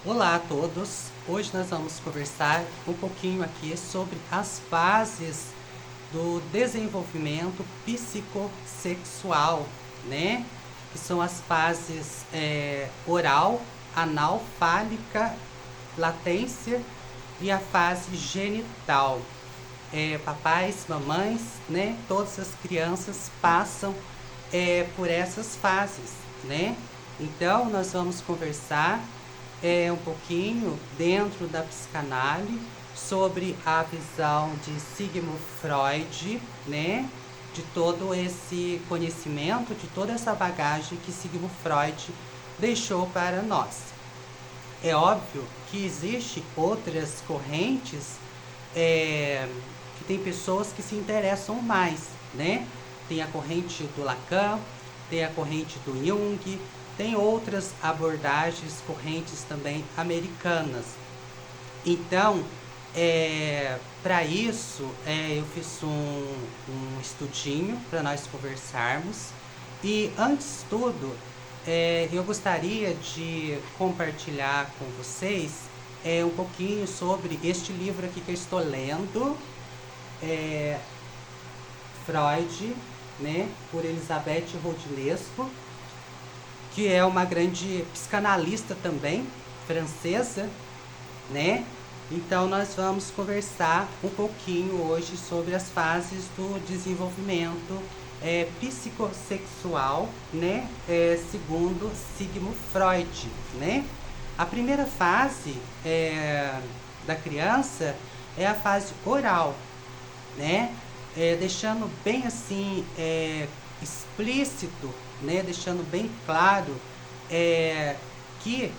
Olá a todos! Hoje nós vamos conversar um pouquinho aqui sobre as fases do desenvolvimento psicossexual, né? Que são as fases oral, anal, fálica, latência e a fase genital. Papais, mamães, né? Todas as crianças passam por essas fases, né? Então nós vamos conversar um pouquinho dentro da psicanálise sobre a visão de Sigmund Freud, né? De todo esse conhecimento, de toda essa bagagem que Sigmund Freud deixou para nós. É óbvio que existem outras correntes que tem pessoas que se interessam mais, né? Tem a corrente do Lacan, tem a corrente do Jung, tem outras abordagens, correntes também americanas. Então, para isso, eu fiz um estudinho para nós conversarmos. E antes de tudo, eu gostaria de compartilhar com vocês um pouquinho sobre este livro aqui que eu estou lendo, Freud, né, por Elizabeth Rodilesco, que é uma grande psicanalista também, francesa, né? Então nós vamos conversar um pouquinho hoje sobre as fases do desenvolvimento psicossexual, né? Segundo Sigmund Freud, né? A primeira fase da criança é a fase oral, né? Deixando bem assim explícito, né? Deixando bem claro que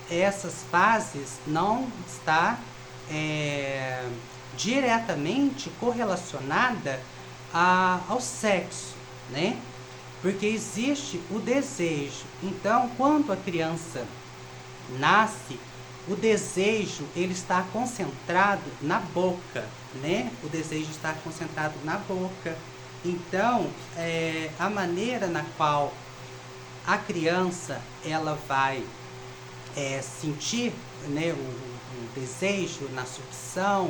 essas fases não está diretamente correlacionada ao sexo, né? Porque existe o desejo. Então, quando a criança nasce, o desejo ele está concentrado na boca, né? O desejo está concentrado na boca. Então, a maneira na qual a criança ela vai sentir, né, o desejo na sucção,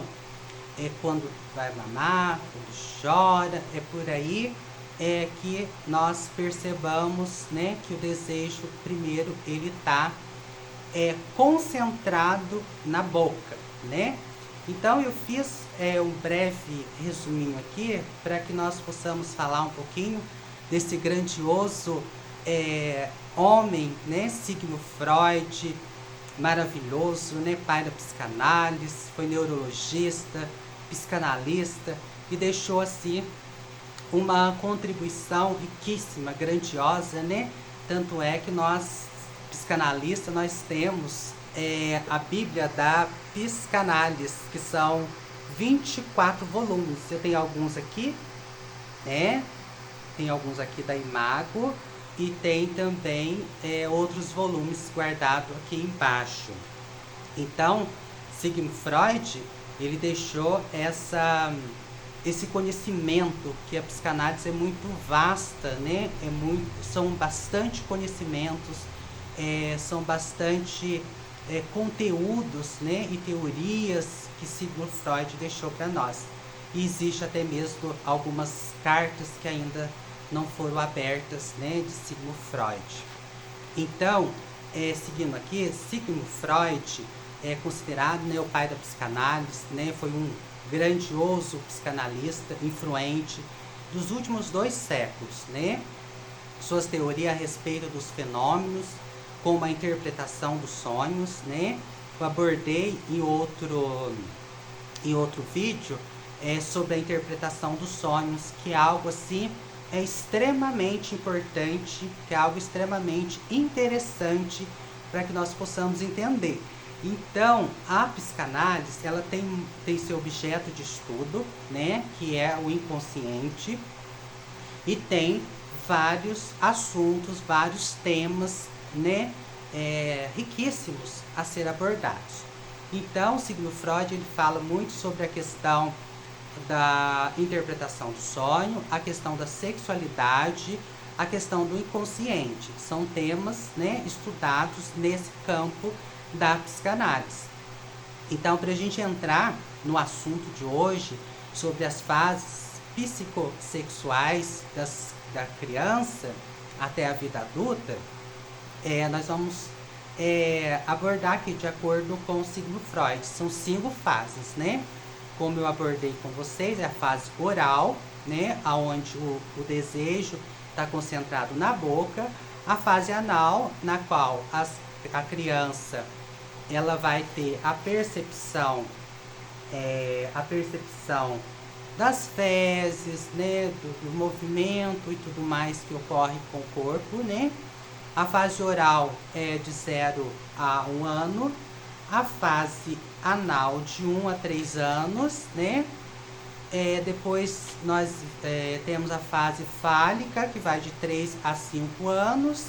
quando vai mamar, quando chora, é por aí que nós percebamos, né, que o desejo primeiro ele está concentrado na boca, né? Então eu fiz um breve resuminho aqui para que nós possamos falar um pouquinho desse grandioso homem, né? Sigmund Freud, maravilhoso, né? Pai da psicanálise, foi neurologista, psicanalista e deixou assim uma contribuição riquíssima, grandiosa, né? Tanto é que nós, psicanalistas, nós temos a Bíblia da Psicanálise, que são 24 volumes. Eu tenho alguns aqui, né? Tem alguns aqui da Imago e tem também outros volumes guardados aqui embaixo. Então, Sigmund Freud, ele deixou esse conhecimento, que a psicanálise é muito vasta, né? São bastante conhecimentos, são bastante conteúdos, né? E teorias que Sigmund Freud deixou para nós. E existe até mesmo algumas cartas que ainda não foram abertas, né? De Sigmund Freud. Então, seguindo aqui, Sigmund Freud é considerado, né, o pai da psicanálise, né? Foi um grandioso psicanalista, influente dos últimos 2 séculos, né? Suas teorias a respeito dos fenômenos, como a interpretação dos sonhos, né? Eu abordei em outro vídeo sobre a interpretação dos sonhos, que é algo assim extremamente importante, que é algo extremamente interessante para que nós possamos entender. Então, a psicanálise, ela tem seu objeto de estudo, né, que é o inconsciente, e tem vários assuntos, vários temas, né, riquíssimos a ser abordados. Então, Sigmund Freud ele fala muito sobre a questão da interpretação do sonho, a questão da sexualidade, a questão do inconsciente. São temas, né, estudados nesse campo da psicanálise. Então, para a gente entrar no assunto de hoje, sobre as fases psicossexuais da criança até a vida adulta, nós vamos abordar aqui de acordo com o Sigmund Freud. São 5 fases, né? Como eu abordei com vocês, é a fase oral, né? Onde o desejo está concentrado na boca. A fase anal, na qual a criança ela vai ter a percepção das fezes, né, do movimento e tudo mais que ocorre com o corpo, né? A fase oral é de 0 a 1 ano, a fase anal de 1 a 3 anos, né? Depois nós temos a fase fálica, que vai de 3 a 5 anos,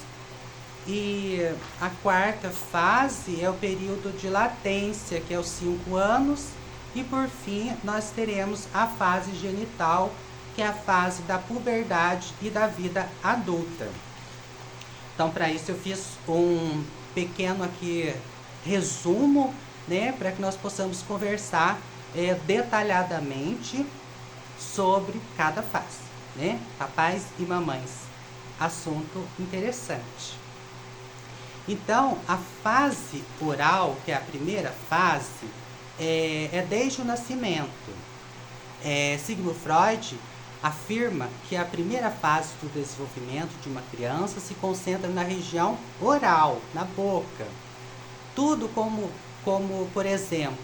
e a quarta fase é o período de latência, que é os 5 anos, e por fim nós teremos a fase genital, que é a fase da puberdade e da vida adulta. Então, para isso eu fiz um pequeno aqui resumo, né, para que nós possamos conversar detalhadamente sobre cada fase, né? Papais e mamães, assunto interessante. Então, a fase oral, que é a primeira fase, é desde o nascimento. Sigmund Freud afirma que a primeira fase do desenvolvimento de uma criança se concentra na região oral, na boca. Tudo como por exemplo,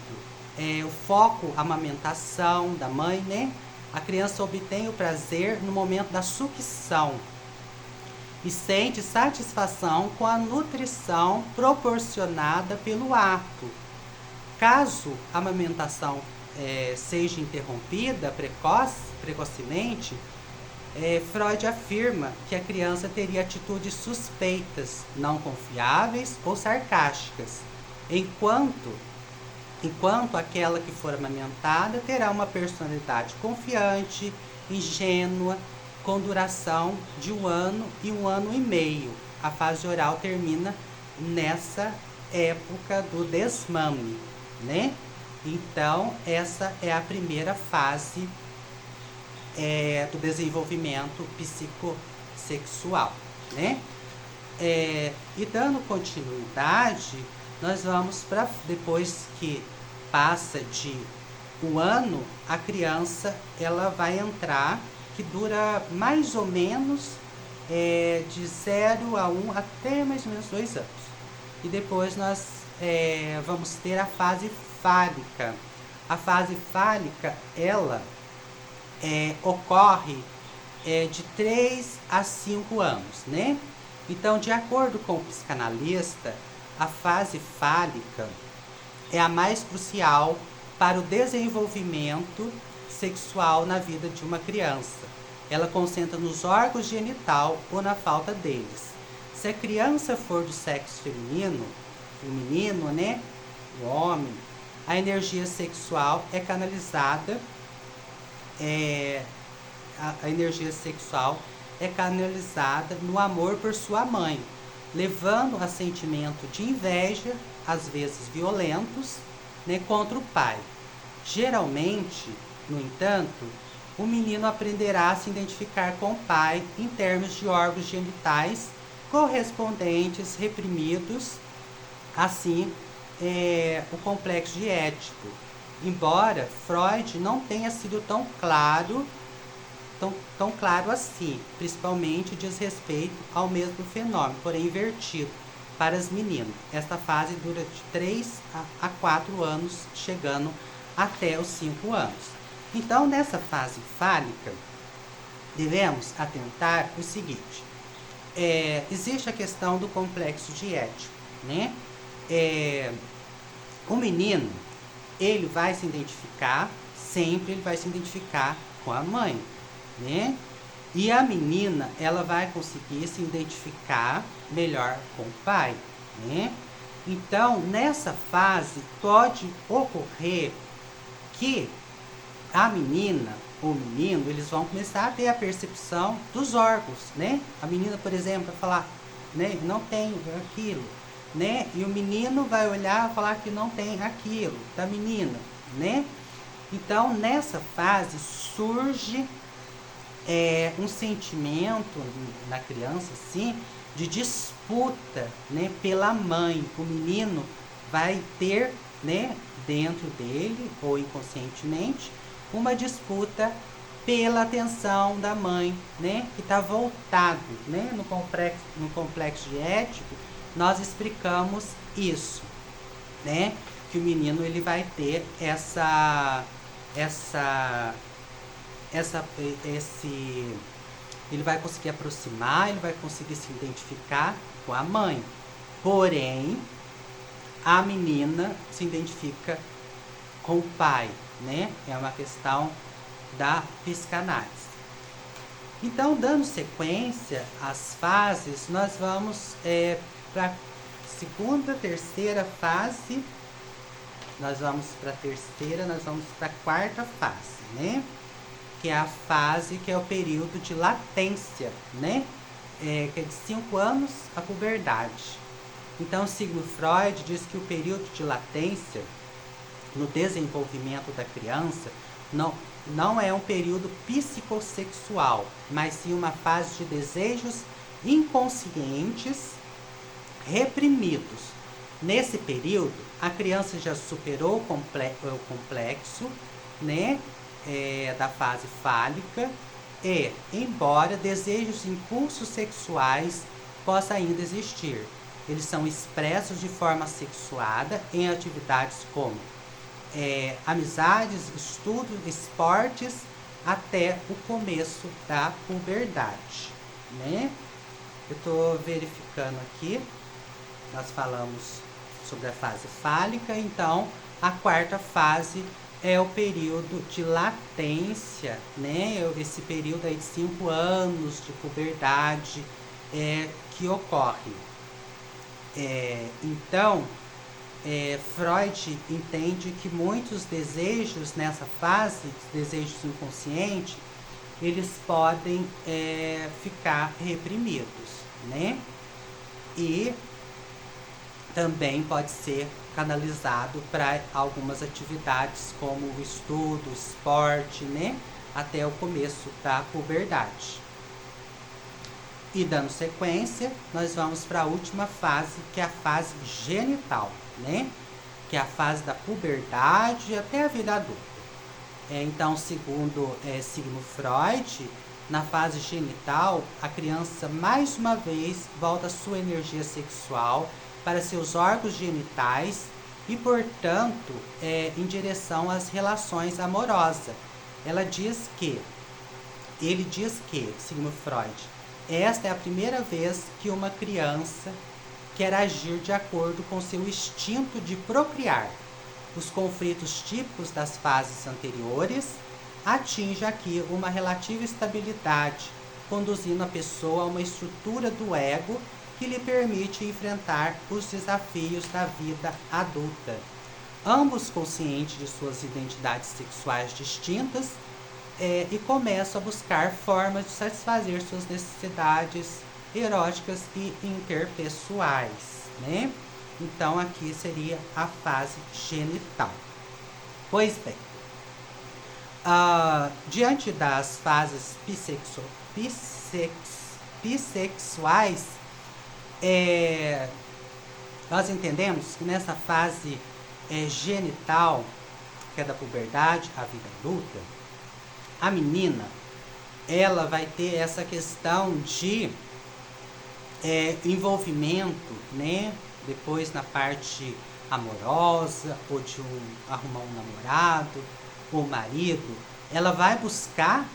o foco, a amamentação da mãe, né? A criança obtém o prazer no momento da sucção e sente satisfação com a nutrição proporcionada pelo ato. Caso a amamentação seja interrompida precocemente, Freud afirma que a criança teria atitudes suspeitas, não confiáveis ou sarcásticas, enquanto aquela que for amamentada terá uma personalidade confiante, ingênua, com duração de 1 ano e 1 ano e meio. A fase oral termina nessa época do desmame, né? Então, essa é a primeira fase do desenvolvimento psicossexual, né? E dando continuidade, nós vamos para depois que passa de 1 ano, a criança ela vai entrar, que dura mais ou menos de 0 a 1 até mais ou menos 2 anos. E depois nós vamos ter a fase fálica. A fase fálica, ela ocorre de 3 a 5 anos, né? Então, de acordo com o psicanalista, a fase fálica é a mais crucial para o desenvolvimento sexual na vida de uma criança. Ela concentra nos órgãos genital ou na falta deles. Se a criança for do sexo feminino, o menino, né, o homem, a energia sexual é canalizada, a energia sexual é canalizada no amor por sua mãe, levando a sentimento de inveja, às vezes violentos, né, contra o pai. Geralmente, no entanto, o menino aprenderá a se identificar com o pai em termos de órgãos genitais correspondentes reprimidos, assim o complexo de Édipo. Embora Freud não tenha sido tão claro assim, principalmente diz respeito ao mesmo fenômeno, porém invertido para as meninas. Esta fase dura de 3 a 4 anos, chegando até os 5 anos. Então, nessa fase fálica, devemos atentar o seguinte: existe a questão do complexo de Édipo, né? O menino, ele vai se identificar, sempre ele vai se identificar com a mãe, né? E a menina, ela vai conseguir se identificar melhor com o pai, né? Então, nessa fase, pode ocorrer que a menina ou o menino, eles vão começar a ter a percepção dos órgãos, né? A menina, por exemplo, vai falar, né, não tenho aquilo. né? E o menino vai olhar e falar que não tem aquilo da menina, né? Então, nessa fase surge um sentimento na criança, assim, de disputa, né, pela mãe. O menino vai ter, né, dentro dele, ou inconscientemente, uma disputa pela atenção da mãe, né, que está voltado, né, no complexo de Édipo, nós explicamos isso, né, que o menino ele vai ter essa esse ele vai conseguir aproximar, ele vai conseguir se identificar com a mãe. Porém, a menina se identifica com o pai, né? É uma questão da psicanálise. Então, dando sequência às fases, nós vamos para a segunda, terceira fase, nós vamos para a terceira, nós vamos para a quarta fase, né? Que é a fase que é o período de latência, né? Que é de 5 anos a puberdade. Então, Sigmund Freud diz que o período de latência no desenvolvimento da criança não é um período psicossexual, mas sim uma fase de desejos inconscientes reprimidos. Nesse período, a criança já superou o complexo, né, da fase fálica e, embora desejos e impulsos sexuais possam ainda existir, eles são expressos de forma sexuada em atividades como amizades, estudos, esportes, até o começo da puberdade, né? Eu estou verificando aqui, nós falamos sobre a fase fálica, então a quarta fase é o período de latência, né? Esse período aí de 5 anos de puberdade que ocorre. Então, Freud entende que muitos desejos nessa fase, desejos inconscientes, eles podem ficar reprimidos, né? E também pode ser canalizado para algumas atividades como o estudo, o esporte, né? Até o começo da puberdade. E dando sequência, nós vamos para a última fase, que é a fase genital, né? Que é a fase da puberdade até a vida adulta. Então, segundo Sigmund Freud, na fase genital, a criança mais uma vez volta a sua energia sexual para seus órgãos genitais e, portanto, em direção às relações amorosas. Ele diz que, Sigmund Freud, esta é a primeira vez que uma criança quer agir de acordo com seu instinto de procriar. Os conflitos típicos das fases anteriores atingem aqui uma relativa estabilidade, conduzindo a pessoa a uma estrutura do ego que lhe permite enfrentar os desafios da vida adulta. Ambos conscientes de suas identidades sexuais distintas e começam a buscar formas de satisfazer suas necessidades eróticas e interpessoais, né? Então, aqui seria a fase genital. Pois bem, diante das fases bissexuais, nós entendemos que nessa fase genital, que é da puberdade, a vida adulta, a menina, ela vai ter essa questão de envolvimento, né? Depois na parte amorosa, ou de arrumar um namorado, ou marido, ela vai buscar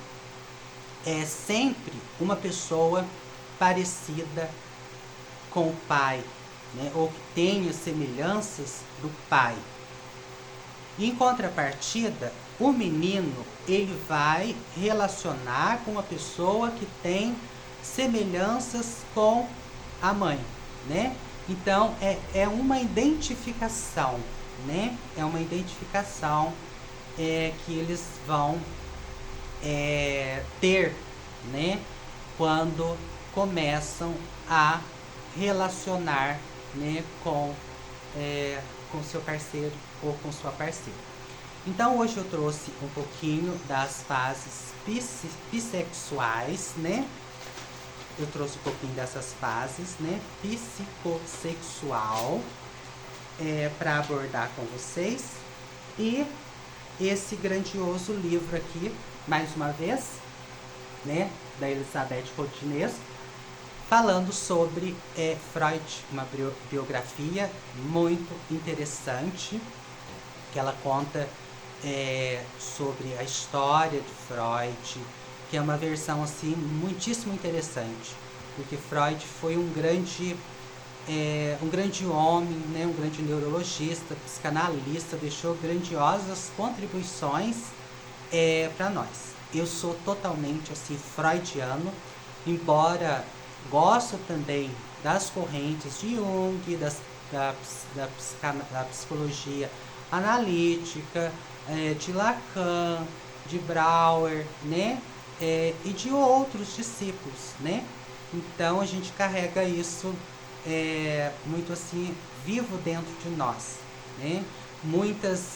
sempre uma pessoa parecida com o pai, né? Ou que tenha semelhanças do pai. Em contrapartida, o menino ele vai relacionar com uma pessoa que tem semelhanças com a mãe, né? Então é uma identificação, né? É uma identificação que eles vão ter, né? Quando começam a relacionar né, com seu parceiro ou com sua parceira. Então hoje eu trouxe um pouquinho das fases bissexuais, né? Eu trouxe um pouquinho dessas fases, né? Psicossexual, para abordar com vocês. E esse grandioso livro aqui, mais uma vez, né? Da Elizabeth Rodinez, falando sobre Freud, uma biografia muito interessante, que ela conta sobre a história de Freud, que é uma versão assim muitíssimo interessante, porque Freud foi um grande homem, né, um grande neurologista, psicanalista, deixou grandiosas contribuições para nós. Eu sou totalmente assim freudiano, embora gosto também das correntes de Jung, da psicologia analítica, de Lacan, de Brauer, né? E de outros discípulos, né? Então a gente carrega isso muito assim vivo dentro de nós, né? Muitas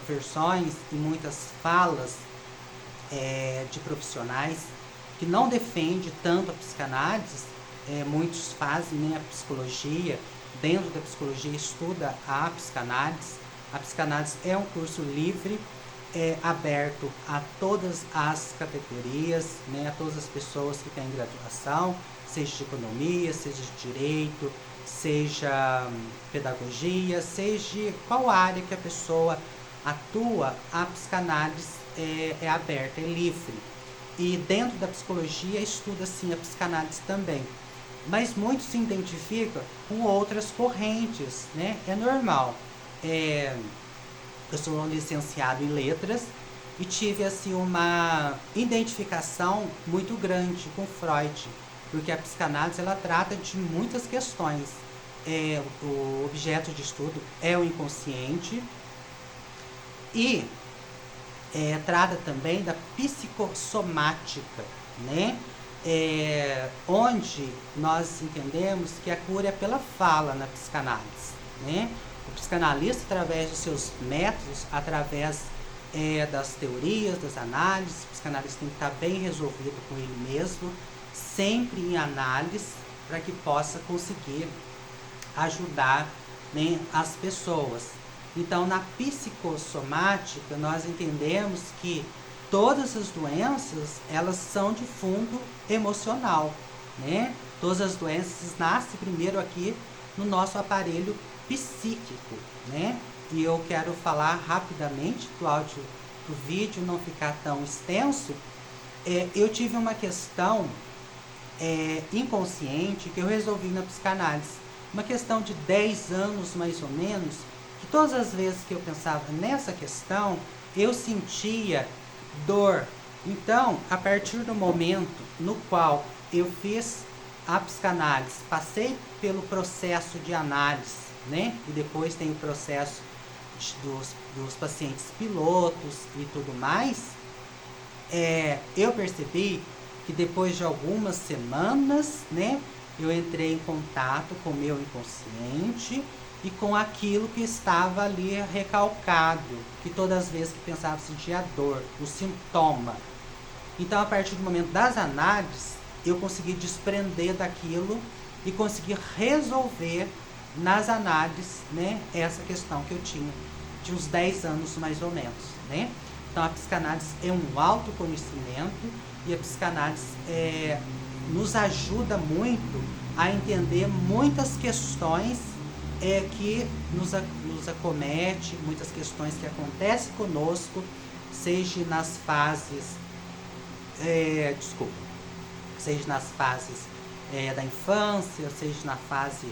versões e muitas falas de profissionais que não defendem tanto a psicanálise, muitos fazem, né, a psicologia, dentro da psicologia estuda a psicanálise. A psicanálise é um curso livre, aberto a todas as categorias, né, a todas as pessoas que têm graduação, seja de economia, seja de direito, seja pedagogia, seja qual área que a pessoa atua, a psicanálise é aberta, é livre. E dentro da psicologia estuda sim a psicanálise também. Mas muitos se identificam com outras correntes, né? É normal. Eu sou um licenciado em letras e tive assim uma identificação muito grande com Freud, porque a psicanálise ela trata de muitas questões. O objeto de estudo é o inconsciente e trata também da psicossomática, né? Onde nós entendemos que a cura é pela fala na psicanálise, né? O psicanalista, através dos seus métodos, através das teorias, das análises, o psicanalista tem que estar bem resolvido com ele mesmo, sempre em análise, para que possa conseguir ajudar, né, as pessoas. Então, na psicossomática, nós entendemos que todas as doenças, elas são de fundo emocional, né? Todas as doenças nascem primeiro aqui no nosso aparelho psíquico, né? E eu quero falar rapidamente, Cláudio, para o vídeo não ficar tão extenso. Eu tive uma questão inconsciente que eu resolvi na psicanálise. Uma questão de 10 anos, mais ou menos, que todas as vezes que eu pensava nessa questão, eu sentia dor. Então, a partir do momento no qual eu fiz a psicanálise, passei pelo processo de análise, né? E depois tem o processo dos pacientes pilotos e tudo mais, eu percebi que depois de algumas semanas, né, eu entrei em contato com o meu inconsciente e com aquilo que estava ali recalcado, que todas as vezes que pensava sentia a dor, o sintoma. Então, a partir do momento das análises, eu consegui desprender daquilo e consegui resolver nas análises, né, essa questão que eu tinha de uns 10 anos mais ou menos, né? Então a psicanálise é um autoconhecimento e a psicanálise nos ajuda muito a entender muitas questões que nos acomete, muitas questões que acontecem conosco, seja nas fases seja nas fases da infância, seja na fase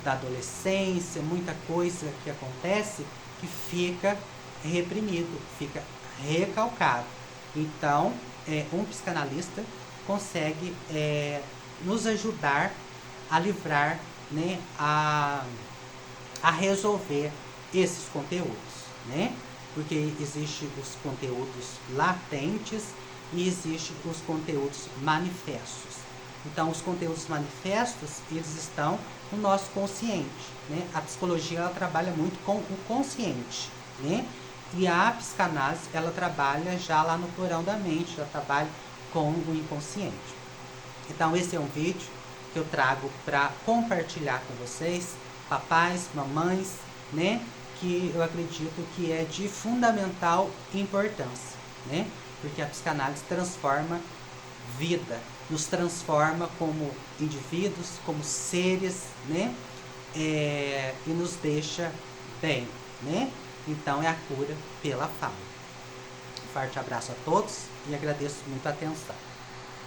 da adolescência, muita coisa que acontece que fica reprimido, fica recalcado. Então, um psicanalista consegue nos ajudar a livrar, né, a resolver esses conteúdos, né? Porque existem os conteúdos latentes e existem os conteúdos manifestos. Então, os conteúdos manifestos, eles estão no nosso consciente, né? A psicologia, ela trabalha muito com o consciente, né? E a psicanálise, ela trabalha já lá no porão da mente, já trabalha com o inconsciente. Então, esse é um vídeo que eu trago para compartilhar com vocês, papais, mamães, né? Que eu acredito que é de fundamental importância, né? Porque a psicanálise transforma vida, nos transforma como indivíduos, como seres, né? E nos deixa bem, né? Então é a cura pela fala. Um forte abraço a todos e agradeço muito a atenção.